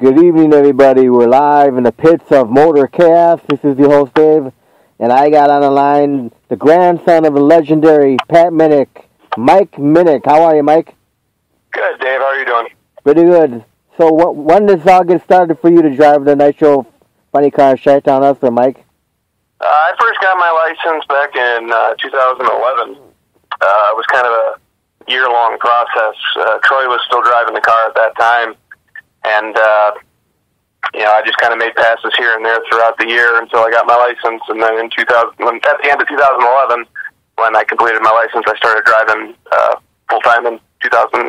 Good evening, everybody. We're live in the pits of Motorcast. This is your host, Dave, and I got on the line the grandson of the legendary Pat Minick, Mike Minick. How are you, Mike? Good, Dave. How are you doing? Pretty good. So, when does this all get started for you to drive the night show funny car Chi-Town Hustler, Mike? I first got my license back in 2011. It was kind of a year-long process. Troy was still driving the car at that time. And, I just kind of made passes here and there throughout the year until I got my license. And then at the end of 2011, when I completed my license, I started driving full-time in 2012.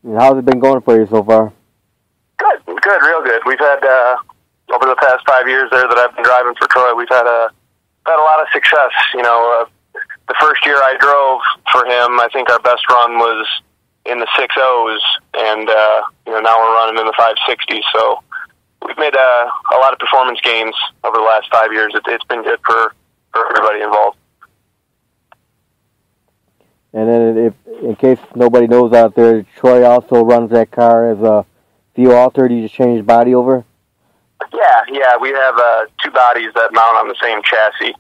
And how's it been going for you so far? Good, real good. We've had, over the past 5 years there that I've been driving for Troy, we've had a lot of success. The first year I drove for him, I think our best run was in the 6.0s, and now we're running in the 560s. So we've made a lot of performance gains over the last 5 years. It's been good for everybody involved. And then, if in case nobody knows out there, Troy also runs that car as a fuel altered. You just changed body over. Yeah, we have two bodies that mount on the same chassis.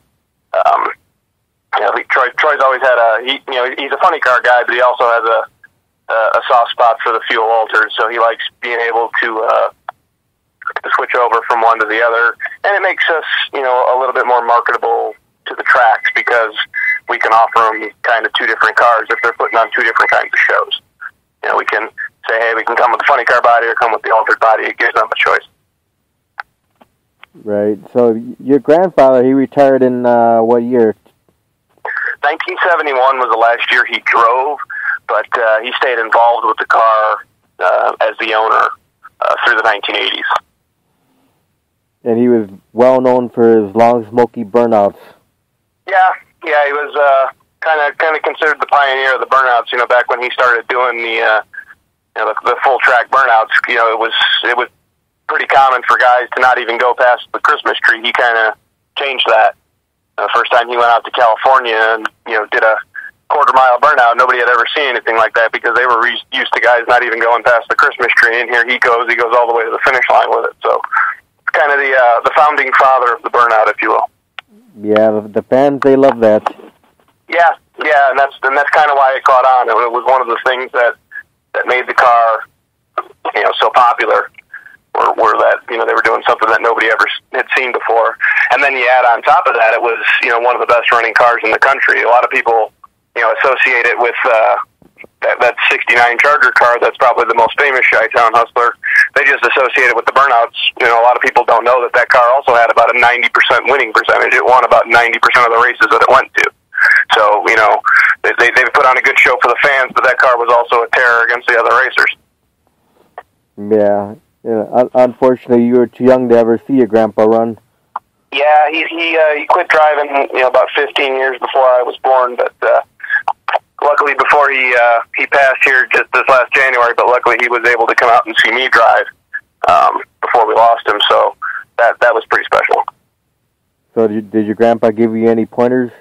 Troy's always had he's a funny car guy, but he also has a soft spot for the fuel altered, so he likes being able to switch over from one to the other, and it makes us, a little bit more marketable to the tracks because we can offer them kind of two different cars if they're putting on two different kinds of shows. We can say, hey, we can come with the funny car body or come with the altered body. It gives them a choice. Right. So your grandfather, he retired in what year? 1971 was the last year he drove, but he stayed involved with the car as the owner through the 1980s. And he was well known for his long, smoky burnouts. Yeah, he was kind of considered the pioneer of the burnouts. Back when he started doing the full track burnouts, it was pretty common for guys to not even go past the Christmas tree. He kind of changed that. The first time he went out to California and did a quarter-mile burnout, nobody had ever seen anything like that because they were used to guys not even going past the Christmas tree. And here he goes all the way to the finish line with it. So it's kind of the founding father of the burnout, if you will. Yeah, the fans, they love that. Yeah, and that's kind of why it caught on. It was one of the things that made the car, so popular. Were that they were doing something that nobody ever had seen before, and then you add on top of that, it was one of the best running cars in the country. A lot of people associate it with that '69 Charger car. That's probably the most famous Chi-Town Hustler. They just associate it with the burnouts. A lot of people don't know that car also had about a 90% winning percentage. It won about 90% of the races that it went to. So they put on a good show for the fans, but that car was also a terror against the other racers. Yeah. Unfortunately, you were too young to ever see your grandpa run. Yeah, he quit driving about 15 years before I was born, but luckily before he passed here just this last January, but luckily he was able to come out and see me drive before we lost him, so that was pretty special. So did your grandpa give you any pointers?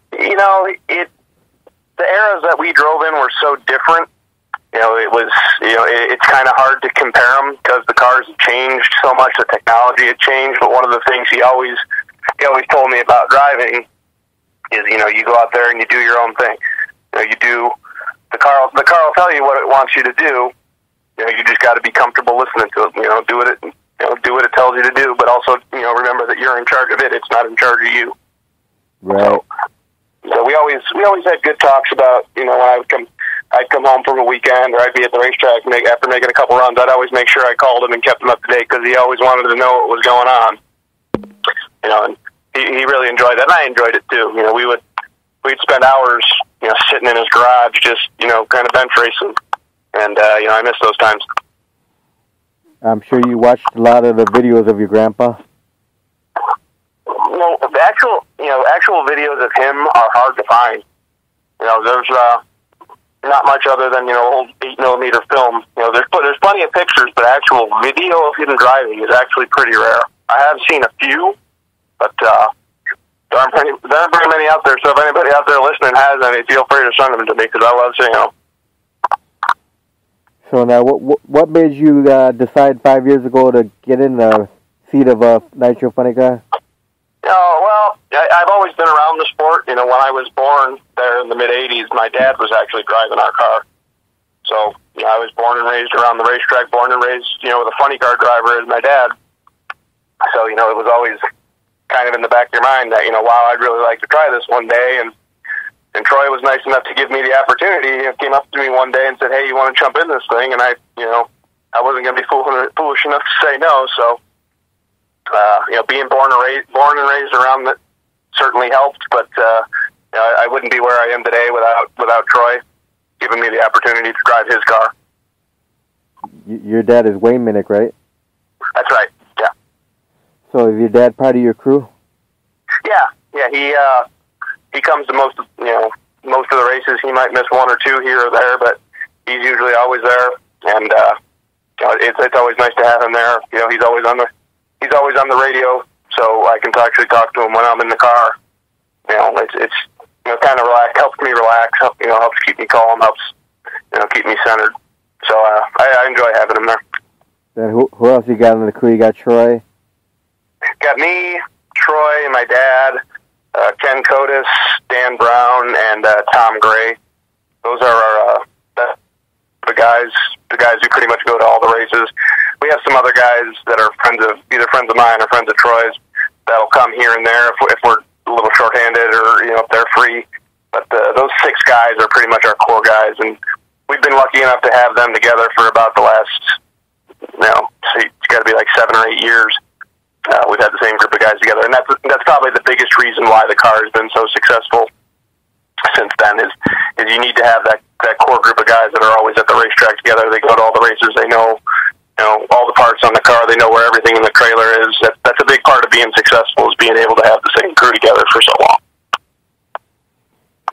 The eras that we drove in were so different. It's kind of hard to compare them because the cars have changed so much, the technology had changed. But one of the things he always told me about driving is, you go out there and you do your own thing. The car will tell you what it wants you to do. You just got to be comfortable listening to it. Do what it tells you to do, but also, remember that you're in charge of it. It's not in charge of you. Right. So we always had good talks about, when I'd come home from a weekend, or I'd be at the racetrack after making a couple runs. I'd always make sure I called him and kept him up to date because he always wanted to know what was going on. And he really enjoyed that, and I enjoyed it too. We'd spend hours, sitting in his garage, just kind of bench racing, and I miss those times. I'm sure you watched a lot of the videos of your grandpa. Well, the actual videos of him are hard to find. There's not much other than old 8mm film. There's plenty of pictures, but actual video of him driving is actually pretty rare. I have seen a few, but there aren't very many out there. So if anybody out there listening has any, feel free to send them to me because I love seeing them. So now, what made you decide 5 years ago to get in the seat of a Nitro Funny Car? Oh, well, I've always been around the sport. You know, when I was born there in the mid-'80s, my dad was actually driving our car. So, you know, I was born and raised around the racetrack, born and raised, you know, with a funny car driver as my dad. So, you know, it was always kind of in the back of your mind that, you know, wow, I'd really like to try this one day. And Troy was nice enough to give me the opportunity. He came up to me one day and said, hey, you want to jump in this thing? And I wasn't going to be foolish enough to say no. So, you know, being born and raised around it certainly helped. But you know, I wouldn't be where I am today without Troy giving me the opportunity to drive his car. Your dad is Wayne Minick, right? That's right. Yeah. So is your dad part of your crew? Yeah. He comes to most of the races. He might miss one or two here or there, but he's usually always there. And you know, it's always nice to have him there. You know, he's always on the radio, so I can actually talk to him when I'm in the car. You know, it's you know, kind of helps me relax. Helps keep me calm. Helps, you know, keep me centered. So I enjoy having him there. Then who else you got in the crew? You got Troy. Got me, Troy, and my dad, Ken Cotis, Dan Brown, and Tom Gray. Those are the guys who pretty much go to all the races. We have some other guys that are either friends of mine or friends of Troy's that'll come here and there if we're a little shorthanded or, you know, if they're free. But those 6 guys are pretty much our core guys, and we've been lucky enough to have them together for about the last, you know, it's got to be like 7 or 8 years. We've had the same group of guys together, and that's probably the biggest reason why the car has been so successful since then is you need to have that core group of guys that are always at the racetrack together. They go to all the races. They know, you know, all the parts on the car. They know where everything in the trailer is. That's a big part of being successful, is being able to have the same crew together for so long.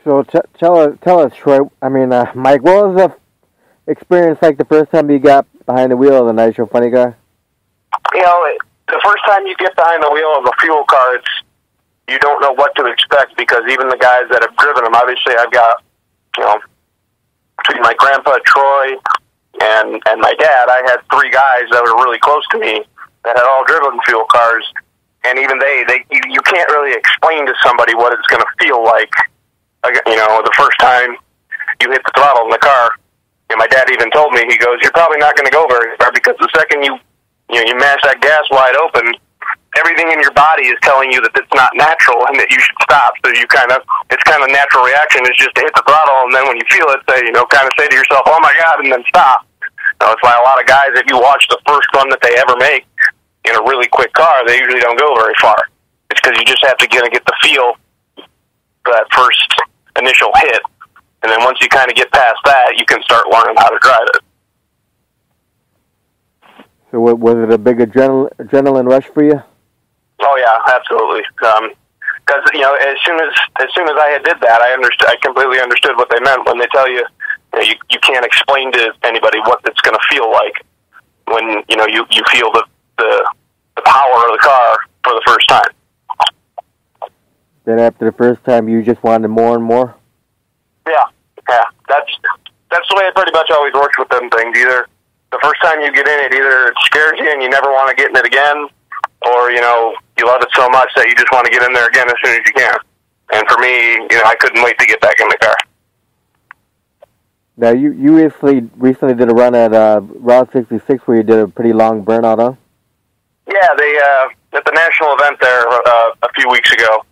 So tell us, Troy. I mean, Mike, what was the experience like the first time you got behind the wheel of the Nitro Funny Car? You know, the first time you get behind the wheel of a fuel car, you don't know what to expect, because even the guys that have driven them, obviously I've got, you know, between my grandpa, Troy, and my dad, I had 3 guys that were really close to me that had all driven fuel cars, and even you can't really explain to somebody what it's going to feel like, you know, the first time you hit the throttle in the car. And my dad even told me, he goes, you're probably not going to go very far, because the second you mash that gas wide open, everything in your body is telling you that it's not natural and that you should stop. So it's kind of natural reaction is just to hit the throttle, and then when you feel it, kind of say to yourself, oh my God, and then stop. It's why a lot of guys, if you watch the first run that they ever make in a really quick car, they usually don't go very far. It's because you just have to get the feel for that first initial hit, and then once you kind of get past that, you can start learning how to drive it. So was it a big adrenaline rush for you? Oh yeah, absolutely. Because as soon as I did that, I completely understood what they meant when they tell you, you can't explain to anybody what it's going to feel like when you feel the power of the car for the first time. Then after the first time, you just wanted more and more. Yeah. That's the way it pretty much always works with them things. Either the first time you get in it, either it scares you and you never want to get in it again, or you love it so much that you just want to get in there again as soon as you can. And for me, I couldn't wait to get back in the car. Now you recently did a run at Route 66 where you did a pretty long burnout, huh? Yeah, they at the national event there a few weeks ago,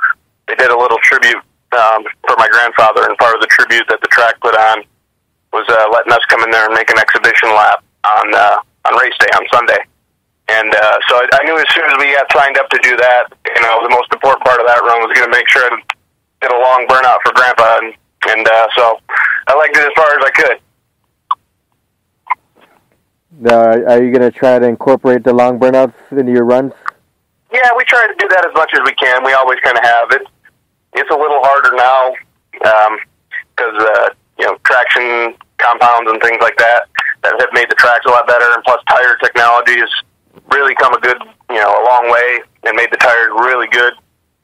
they did a little tribute for my grandfather, and part of the tribute that the track put on was letting us come in there and make an exhibition lap on race day on Sunday. And so I knew as soon as we got signed up to do that, the most important part of that run was going to make sure I did a long burnout for Grandpa, and so I liked it as far as I could. Now, are you going to try to incorporate the long burnouts into your runs? Yeah, we try to do that as much as we can. We always kind of have it. It's a little harder now because traction compounds and things like that have made the tracks a lot better, and plus tire technology has really come a long way and made the tires really good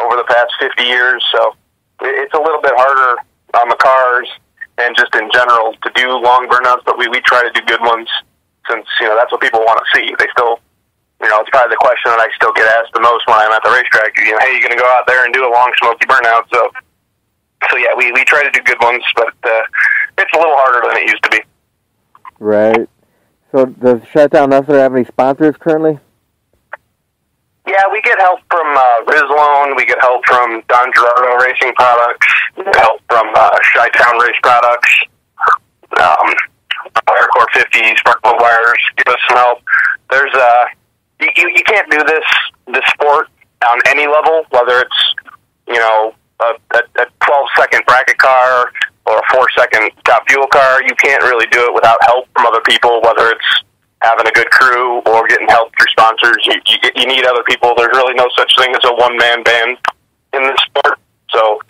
over the past 50 years. So it's a little bit harder on the cars and just in general to do long burnouts, but we try to do good ones since, that's what people want to see. They still, it's probably the question that I still get asked the most when I'm at the racetrack. Hey, you going to go out there and do a long smoky burnout? So yeah, we try to do good ones, but it's a little harder than it used to be. Right. So does Chi-Town Hustler have any sponsors currently? Yeah, we get help from Rizlone. We get help from Don Gerardo Racing Products. We get help from Chi-Town Race Products. Firecore 50, Sparkle Wires give us some help. There's you can't do this sport on any level, whether it's a 12-second bracket car or a 4-second top fuel car. You can't really do it without help from other people, whether it's having a good crew or getting help through sponsors. You need other people. There's really no such thing as a one-man band in this sport. So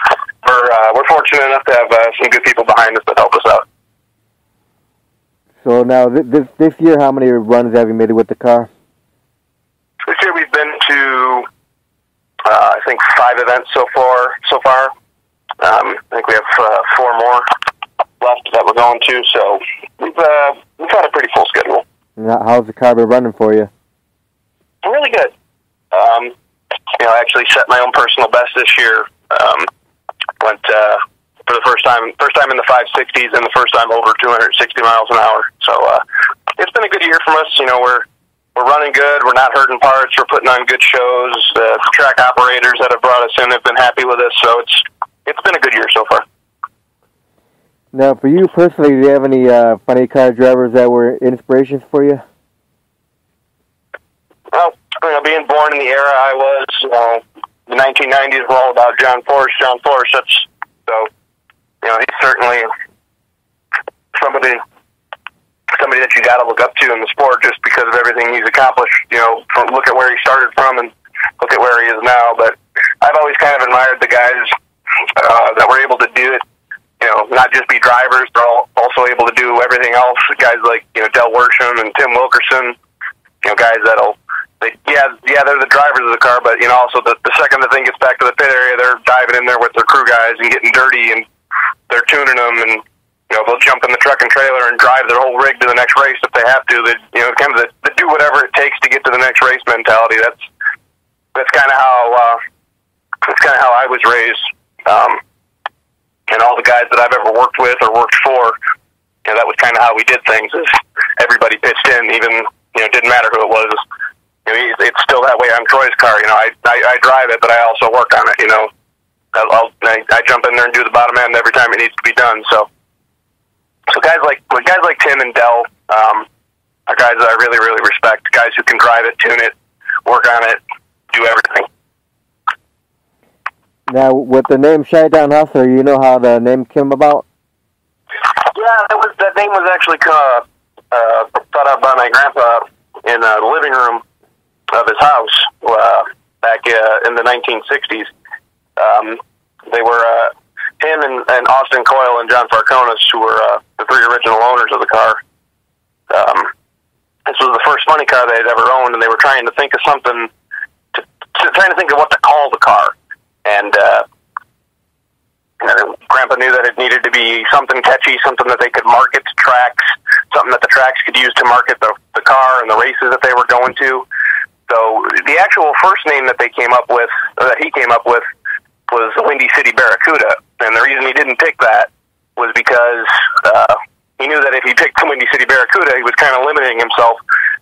we're fortunate enough to have some good people behind us that help us out. So now, this year, how many runs have you made with the car? This year we've been to, I think, 5 events so far. I think we have 4 more left that we're going to. So we've had a pretty full schedule. How's the car been running for you? Really good. I actually set my own personal best this year. Went for the first time in the 560s and the first time over 260 miles an hour. So it's been a good year for us. We're running good. We're not hurting parts. We're putting on good shows. The track operators that have brought us in have been happy with us. So it's been a good year so far. Now, for you personally, do you have any funny car drivers that were inspirations for you? Well, being born in the era I was, the 1990s were all about John Force. He's certainly somebody that you got to look up to in the sport just because of everything he's accomplished. Look at where he started from and look at where he is now. But I've always kind of admired the guys that were able to do it. Not just be drivers, they're also able to do everything else. Guys like, Del Worsham and Tim Wilkerson, guys they're the drivers of the car, but, also the second the thing gets back to the pit area, they're diving in there with their crew guys and getting dirty, and they're tuning them, and, they'll jump in the truck and trailer and drive their whole rig to the next race if they have to. Kind of the do whatever it takes to get to the next race mentality. That's kind of how I was raised. And all the guys that I've ever worked with or worked for, that was kind of how we did things. Is everybody pitched in, even it didn't matter who it was. It's still that way on Troy's car. I drive it, but I also work on it. I jump in there and do the bottom end every time it needs to be done. So guys like Tim and Del are guys that I really, really respect. Guys who can drive it, tune it, work on it, do everything. Now, with the name Chi-Town Hustler, you know how the name came about? Yeah, that name was actually thought out by my grandpa in the living room of his house back in the 1960s. They were him and Austin Coyle and John Farconis, who were the 3 original owners of the car. This was the first funny car they had ever owned, and they were trying to think of something, trying to think of what to call the car. And Grandpa knew that it needed to be something catchy, something that they could market to tracks, something that the tracks could use to market the car and the races that they were going to. So the actual first name that he came up with, was the Windy City Barracuda. And the reason he didn't pick that was because he knew that if he picked the Windy City Barracuda, he was kind of limiting himself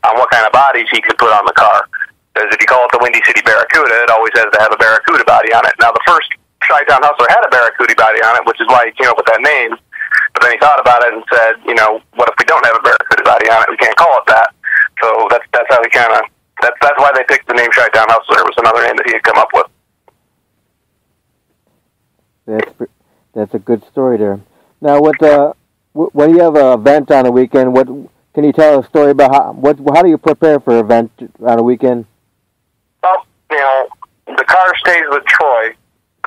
on what kind of bodies he could put on the car. Because if you call it the Windy City Barracuda, it always has to have a Barracuda body on it. Now, the first Chi-Town Hustler had a Barracuda body on it, which is why he came up with that name. But then he thought about it and said, what if we don't have a Barracuda body on it? We can't call it that. So that's how he kind of, that's why they picked the name Chi-Town Hustler. It was another name that he had come up with. That's a good story there. Now, when you have an event on a weekend, what can you tell a story about how do you prepare for an event on a weekend? Well, the car stays with Troy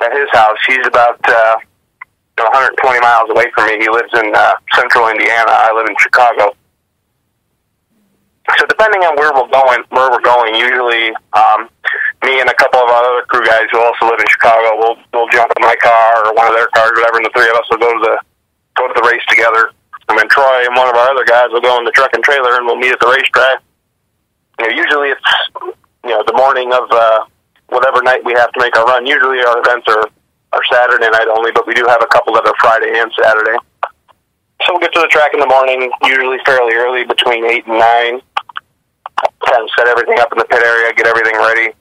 at his house. He's about 120 miles away from me. He lives in central Indiana. I live in Chicago. So depending on where we're going, usually me and a couple of our other crew guys who also live in Chicago, we'll jump in my car or one of their cars, whatever, and the 3 of us will go to go to the race together. And then Troy and one of our other guys will go in the truck and trailer, and we'll meet at the racetrack. Usually it's the morning of whatever night we have to make our run. Usually our events are Saturday night only, but we do have a couple that are Friday and Saturday. So we'll get to the track in the morning, usually fairly early, between 8 and 9. Kind of set everything up in the pit area, get everything ready.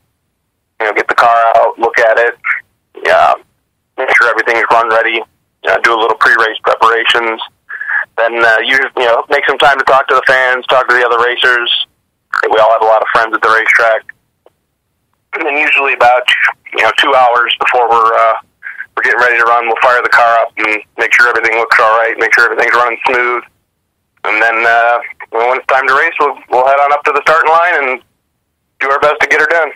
Get the car out, look at it. Yeah, make sure everything's run ready. Do a little pre-race preparations. Then make some time to talk to the fans, talk to the other racers. We all have a lot of friends at the racetrack. And then usually about 2 hours before we're getting ready to run, we'll fire the car up and make sure everything looks all right, make sure everything's running smooth. And then when it's time to race, we'll head on up to the starting line and do our best to get her done.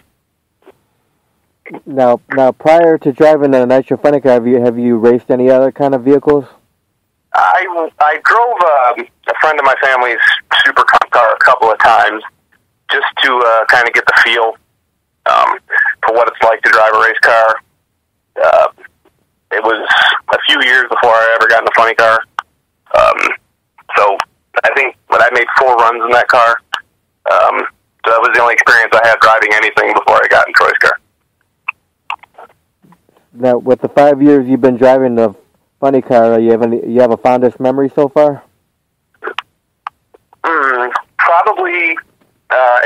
Now, prior to driving the Nitro Funny Car, have you raced any other kind of vehicles? I drove a friend of my family's Super Cup car a couple of times just to kind of get the feel for what it's like to drive a race car. It was a few years before I ever got in a funny car. So I think I made 4 runs in that car. So that was the only experience I had driving anything before I got in Troy's car. Now, with the 5 years you've been driving the funny car, you have a fondest memory so far? Probably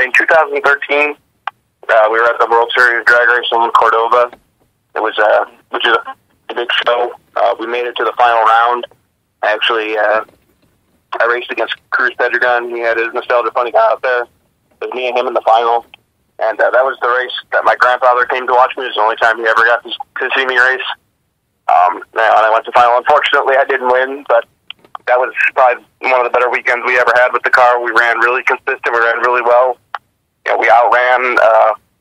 in 2013, we were at the World Series drag race in Cordova. It was which is a big show. We made it to the final round. Actually, I raced against Cruz Pedregon. He had his Nostalgia Funny car out there. It was me and him in the final. And that was the race that my grandfather came to watch me. It was the only time he ever got to see me race. And I went to final. Unfortunately, I didn't win, but that was probably one of the better weekends we ever had with the car. We ran really consistent. We ran really well. We outran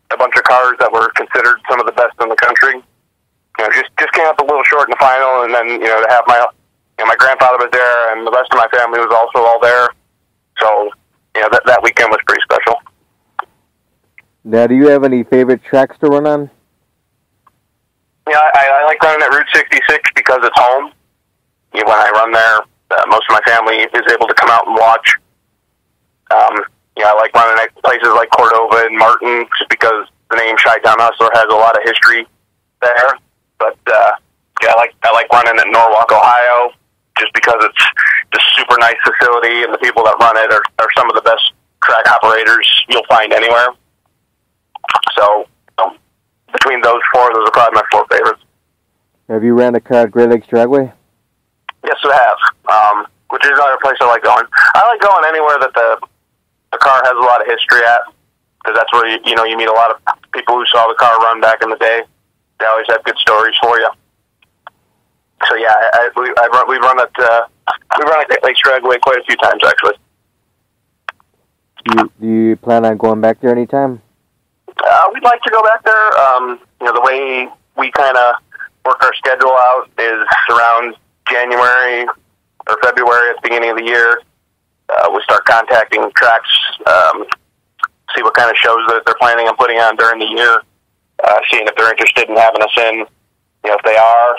a bunch of cars that were considered some of the best in the country. Just came up a little short in the final, and then to have my grandfather was there, and the rest of my family was also all there. So that weekend was pretty special. Now, do you have any favorite tracks to run on? I like running at Route 66 because it's home. When I run there, most of my family is able to come out and watch. I like running at places like Cordova and Martin just because the name Chi-Town Hustler has a lot of history there. But I like running at Norwalk, Ohio, just because it's just super nice facility, and the people that run it are some of the best track operators you'll find anywhere. So between those 4, those are probably my 4 favorites. Have you ran a car at Great Lakes Dragway? Yes, I have. Which is another place I like going. I like going anywhere that the car has a lot of history at, because that's where you meet a lot of people who saw the car run back in the day. They always have good stories for you. So yeah, we run at Great Lakes Dragway quite a few times actually. Do you plan on going back there anytime? We'd like to go back there. The way we kind of work our schedule out is around January or February at the beginning of the year. We start contacting tracks, see what kind of shows that they're planning on putting on during the year, seeing if they're interested in having us in. If they are,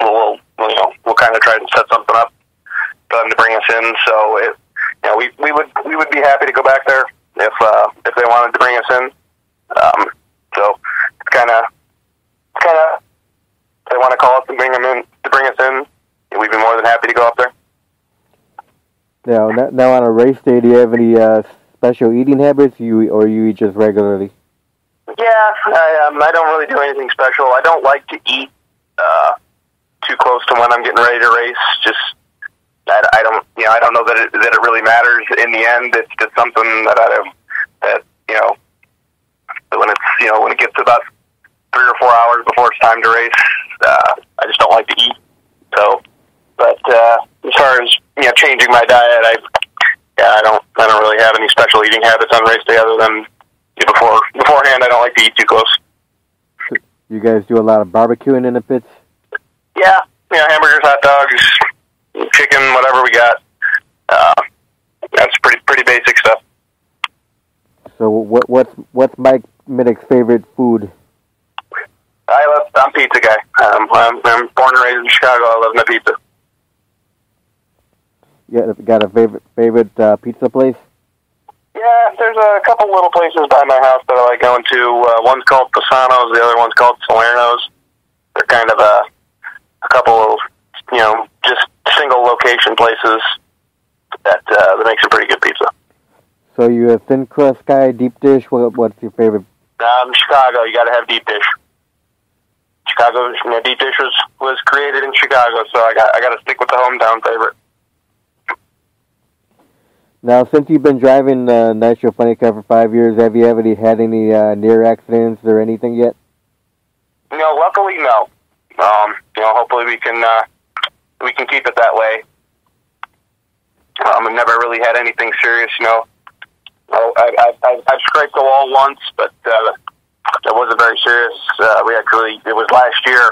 we'll kind of try to set something up for them to bring us in. So we would be happy to go back there if they wanted to bring us in. So it's kind of they want to call us and bring us in. We'd be more than happy to go up there. Now on a race day, do you have any special eating habits, or you eat just regularly? Yeah, I don't really do anything special. I don't like to eat too close to when I'm getting ready to race. Just I don't know that it really matters in the end. It's just something that when it gets to about 3 or 4 hours before it's time to race, I just don't like to eat. So, but as far as changing my diet, I don't really have any special eating habits on race day other than beforehand. I don't like to eat too close. You guys do a lot of barbecuing in the pits? Yeah, hamburgers, hot dogs, chicken, whatever we got. That's pretty basic stuff. So what's Mike Minick's favorite food? I'm a pizza guy. I'm born and raised in Chicago. I love my pizza. You got a favorite pizza place? Yeah, there's a couple little places by my house that I like going to. One's called Pisano's, the other one's called Salerno's. They're kind of a couple of, just single location places that make some pretty good pizza. So you a thin crust guy, deep dish? What's your favorite? Chicago, you got to have deep dish. Chicago, deep dish was created in Chicago, so I got to stick with the hometown favorite. Now, since you've been driving Nitro Funny Car for 5 years, have you ever had any near accidents or anything yet? Luckily, no. Hopefully we can keep it that way. I've never really had anything serious, I've scraped the wall once, but that wasn't very serious. It was last year.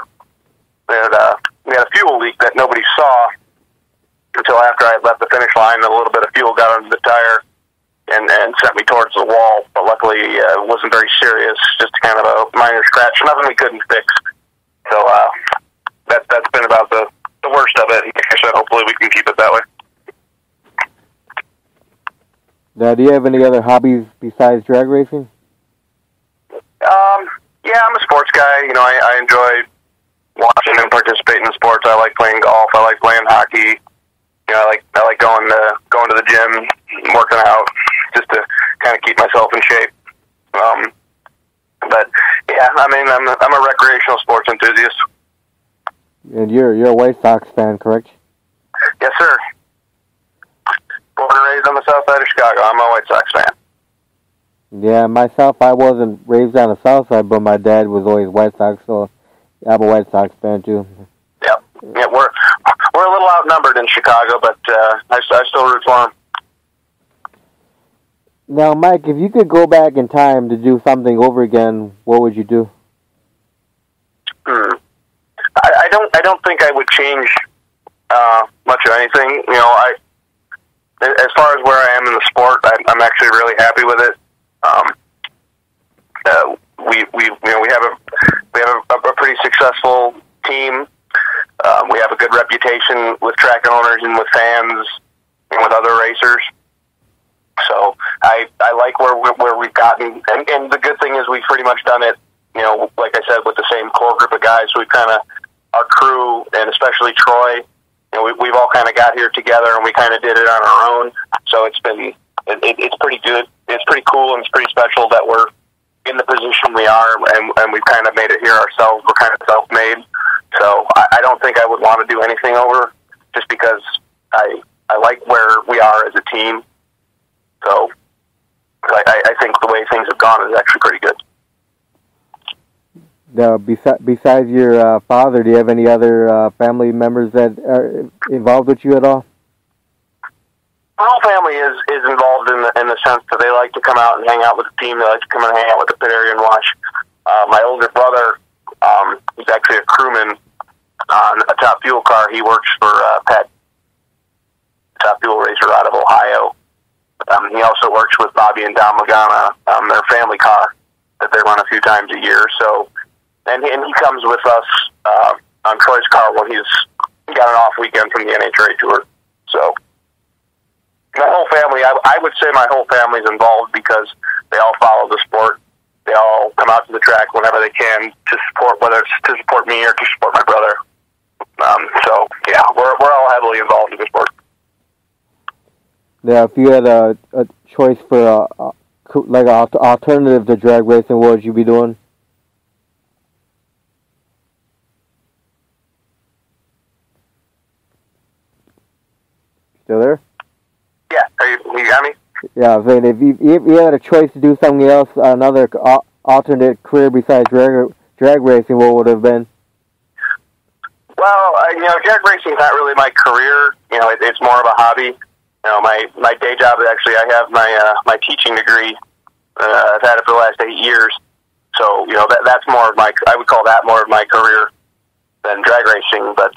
We had a fuel leak that nobody saw until after I had left the finish line, and a little bit of fuel got under the tire and sent me towards the wall. But luckily, it wasn't very serious, just kind of a minor scratch, nothing we couldn't fix. So that's been about the worst of it. Like I said, hopefully we can keep it that way. Now, do you have any other hobbies besides drag racing? Yeah, I'm a sports guy. I enjoy watching and participating in sports. I like playing golf. I like playing hockey. I like going to the gym, working out, just to kind of keep myself in shape. But yeah, I'm a recreational sports enthusiast. And you're a White Sox fan, correct? Yes, sir. Born and raised on the south side of Chicago. I'm a White Sox fan. Yeah, myself, I wasn't raised on the south side, but my dad was always White Sox, so I'm a White Sox fan too. Yep. Yeah, we're a little outnumbered in Chicago, but I still root for them. Now, Mike, if you could go back in time to do something over again, what would you do? I don't think I would change much of anything. As far as where I am in the sport, I'm actually really happy with it. We have a pretty successful team. We have a good reputation with track owners and with fans and with other racers. So I like where we've gotten, and the good thing is we've pretty much done it. Like I said, with the same core group of guys. We've kind of, our crew, and especially Troy, we've all kind of got here together, and we kind of did it on our own. So it's pretty good. It's pretty cool, and it's pretty special that we're in the position we are, and we've kind of made it here ourselves. We're kind of self-made. So I don't think I would want to do anything over, just because I like where we are as a team. So I think the way things have gone is actually pretty good. Besides your father, do you have any other family members that are involved with you at all? My whole family is involved in the sense that they like to come out and hang out with the team. They like to come and hang out with the pit area and watch. My older brother, he's actually a crewman on a Top Fuel car. He works for Pat, Top Fuel racer out of Ohio. He also works with Bobby and Dom Lagana, their family car that they run a few times a year. So, and he comes with us on Troy's car when he's got an off weekend from the NHRA tour. So, my whole family, I would say my whole family's involved because they all follow the sport. They all come out to the track whenever they can to support, whether it's to support me or to support my brother. So, yeah, we're all heavily involved in the sport. Now, if you had a choice for an alternative to drag racing, what would you be doing? Still there? Yeah, you got me? Yeah, I was saying, if you had a choice to do something else, another alternate career besides drag racing, what would it have been? Well, drag racing is not really my career. It's more of a hobby. My day job is actually, I have my teaching degree. I've had it for the last 8 years. So, that's more of I would call that more of my career than drag racing. But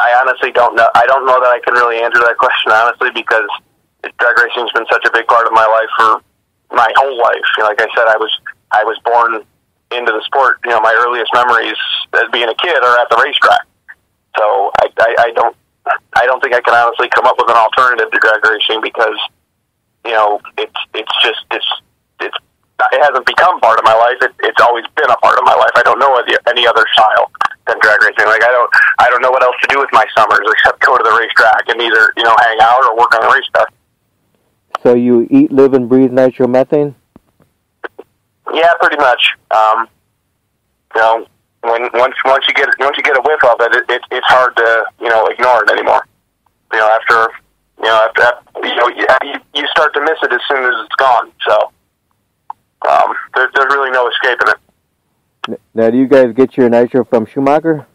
I honestly don't know. I don't know that I can really answer that question, honestly, because drag racing's been such a big part of my life for my whole life. Like I said, I was born into the sport. My earliest memories as being a kid are at the racetrack. So I I don't think I can honestly come up with an alternative to drag racing because, you know, it hasn't become part of my life. It's always been a part of my life. I don't know any other style than drag racing. Like I don't know what else to do with my summers except go to the racetrack and either, you know, hang out or work on the race stuff. So you eat, live, and breathe nitromethane? Yeah, pretty much. You know, once you get a whiff of it, it's hard to, you know, ignore it anymore. You know, after you start to miss it as soon as it's gone. So there's really no escaping it. Now, do you guys get your nitro from Schumacher?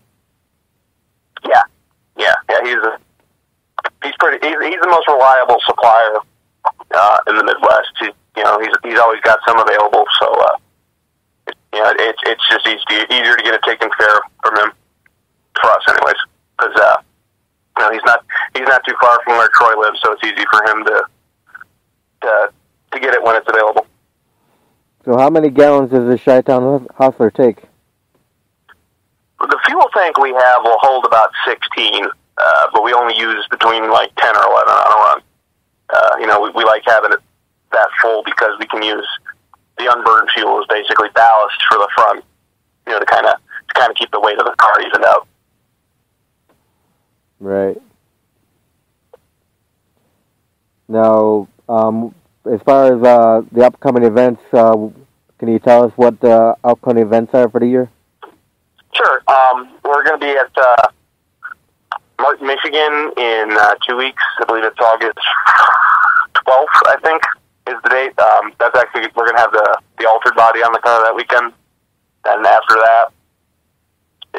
Yeah. He's the most reliable supplier in the Midwest. He's always got some available. So you know, it's just easier to get it taken care of from him, for us anyways, because you know, he's not too far from where Troy lives, so it's easy for him to get it when it's available. So how many gallons does the Chi-Town Hustler take? The fuel tank we have will hold about 16, but we only use between like 10 or 11 on a run. You know, we like having it that full because we can use the unburned fuel as basically ballast for the front, you know, to kind of keep the weight of the car evened out. Right. Now, as far as the upcoming events, can you tell us what the upcoming events are for the year? Sure. We're going to be at Martin, Michigan in 2 weeks. I believe it's August 12th, I think, is the date. That's actually, we're going to have the altered body on the car that weekend. And after that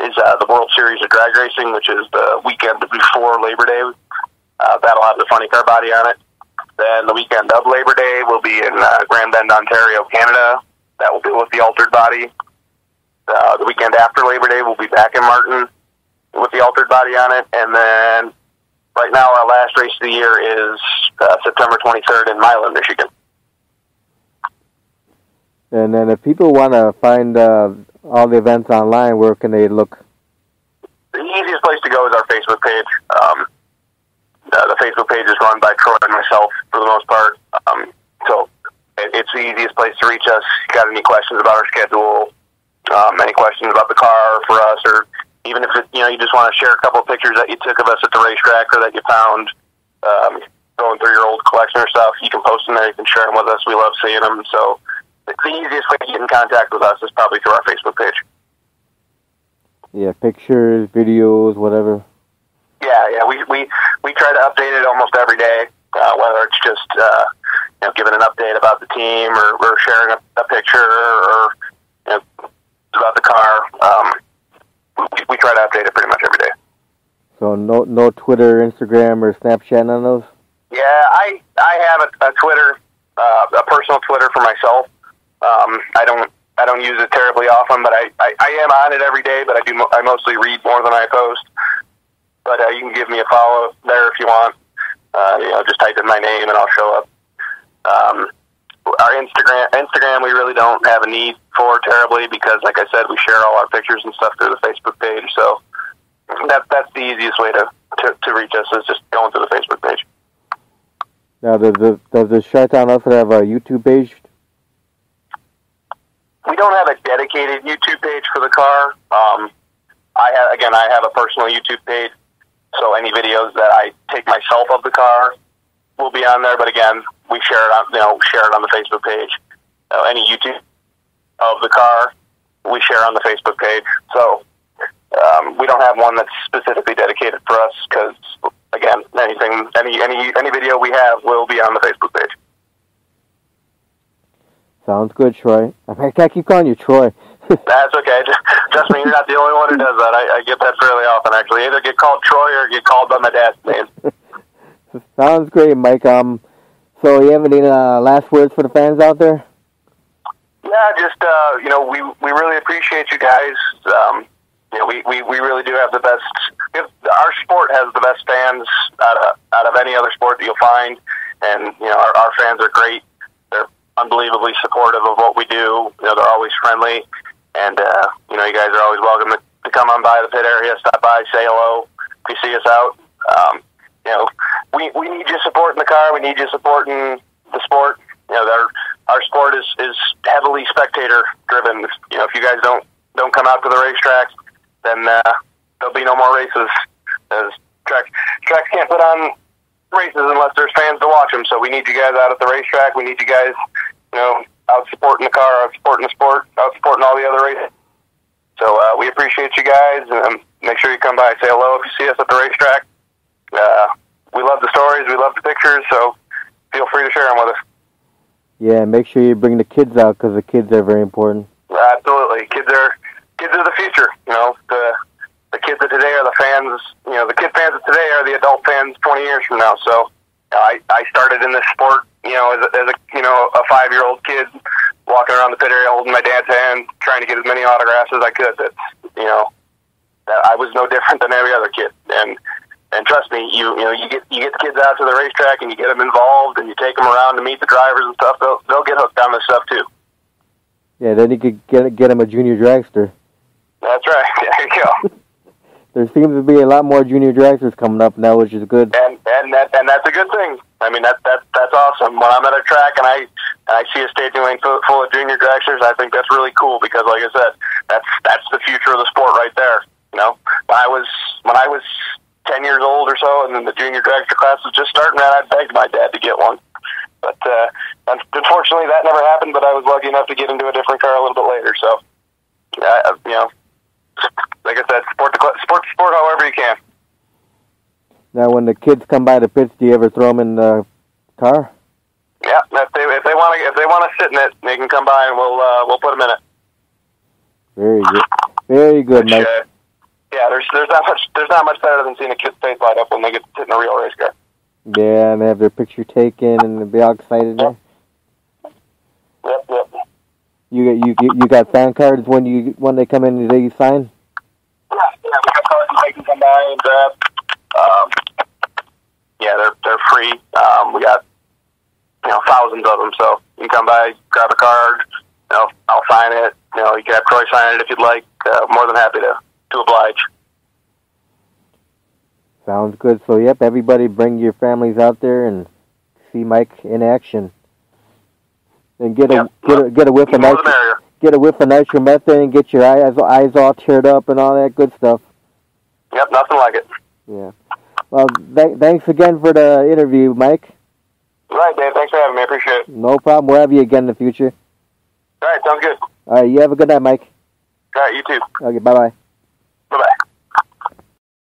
is the World Series of Drag Racing, which is the weekend before Labor Day. That'll have the funny car body on it. Then the weekend of Labor Day will be in Grand Bend, Ontario, Canada. That will be with the altered body. The weekend after Labor Day, we'll be back in Martin with the altered body on it. And then right now, our last race of the year is September 23rd in Milan, Michigan. And then if people want to find all the events online, where can they look? The easiest place to go is our Facebook page. The Facebook page is run by Troy and myself for the most part. So it's the easiest place to reach us. If you got any questions about our schedule, any questions about the car for us, or even if you just want to share a couple of pictures that you took of us at the racetrack or that you found going through your old collection or stuff, you can post them there. You can share them with us. We love seeing them. So the easiest way to get in contact with us is probably through our Facebook page. Yeah, pictures, videos, whatever. Yeah. We try to update it almost every day, whether it's just giving an update about the team or sharing a picture or about the car. We try to update it pretty much every day. So no Twitter, Instagram, or Snapchat on those? Yeah, I have a Twitter, a personal Twitter for myself. I don't use it terribly often, but I am on it every day. But I mostly read more than I post. But you can give me a follow there if you want. Just type in my name and I'll show up. Our Instagram, we really don't have a need for terribly because, like I said, we share all our pictures and stuff through the Facebook page. So that's the easiest way to reach us is just going to the Facebook page. Now, does the Chi-Town also have a YouTube page? We don't have a dedicated YouTube page for the car. I have a personal YouTube page, so any videos that I take myself of the car will be on there. But again, we share it on the Facebook page. Any YouTube of the car, we share on the Facebook page. So we don't have one that's specifically dedicated for us because, again, any video we have will be on the Facebook page. Sounds good, Troy. I can't keep calling you Troy. That's okay. Trust me, you're not the only one who does that. I get that fairly often, actually. Either get called Troy or get called by my dad's name. Sounds great, Mike. So you have any last words for the fans out there? Yeah, just we really appreciate you guys. We really do have the best. Our sport has the best fans out of any other sport that you'll find, and our fans are great. They're unbelievably supportive of what we do. They're always friendly, and you guys are always welcome to come on by the pit area, stop by, say hello if you see us out. You know, we need you supporting the car. We need you supporting the sport. You know, our sport is heavily spectator driven. You know, if you guys don't come out to the racetrack, then there'll be no more races. As tracks can't put on races unless there's fans to watch them. So we need you guys out at the racetrack. We need you guys, you know, out supporting the car, out supporting the sport, out supporting all the other races. So we appreciate you guys, and make sure you come by and say hello if you see us at the racetrack. We love the stories, we love the pictures, so feel free to share them with us. Yeah, make sure you bring the kids out, because the kids are very important. Absolutely, kids are the future. You know, the kids of today are the fans. You know, the kid fans of today are the adult fans 20 years from now. So I started in this sport, you know, as a 5-year-old kid walking around the pit area holding my dad's hand, trying to get as many autographs as I could. That, you know, that I was no different than every other kid. And trust me, you get the kids out to the racetrack and you get them involved and you take them around to meet the drivers and stuff. They'll get hooked on this stuff too. Yeah, then you could get them a junior dragster. That's right. There you go. There seems to be a lot more junior dragsters coming up now, which is good. And that's a good thing. I mean, that's awesome. When I'm at a track and I see a staging lane full of junior dragsters, I think that's really cool because, like I said, that's the future of the sport right there. You know, when I was 10 years old or so, and then the junior dragster class was just starting, man, I begged my dad to get one. But unfortunately, that never happened. But I was lucky enough to get into a different car a little bit later. So, you know, like I said, support the sport however you can. Now, when the kids come by the pits, do you ever throw them in the car? Yeah, if they want to sit in it, they can come by and we'll put them in it. Very good, very good, Mike. Yeah, there's not much better than seeing a kid's face light up when they get to sit in a real race car. Yeah, and they have their picture taken and they be all excited. Yep. Yep. You got fan cards when they come in, they sign? Yeah, we got cards they can come by and grab. Yeah, they're free. We got, you know, thousands of them, so you can come by, grab a card. You know, I'll sign it. You know, you can have Troy sign it if you'd like. More than happy to oblige. Sounds good. So, yep, everybody bring your families out there and see Mike in action. And get a whiff of nitromethane and get your eyes all teared up and all that good stuff. Yep, nothing like it. Yeah. Well, thanks again for the interview, Mike. Right, Dave. Thanks for having me. I appreciate it. No problem. We'll have you again in the future. All right, sounds good. All right, you have a good night, Mike. All right, you too. Okay, bye-bye. Bye-bye.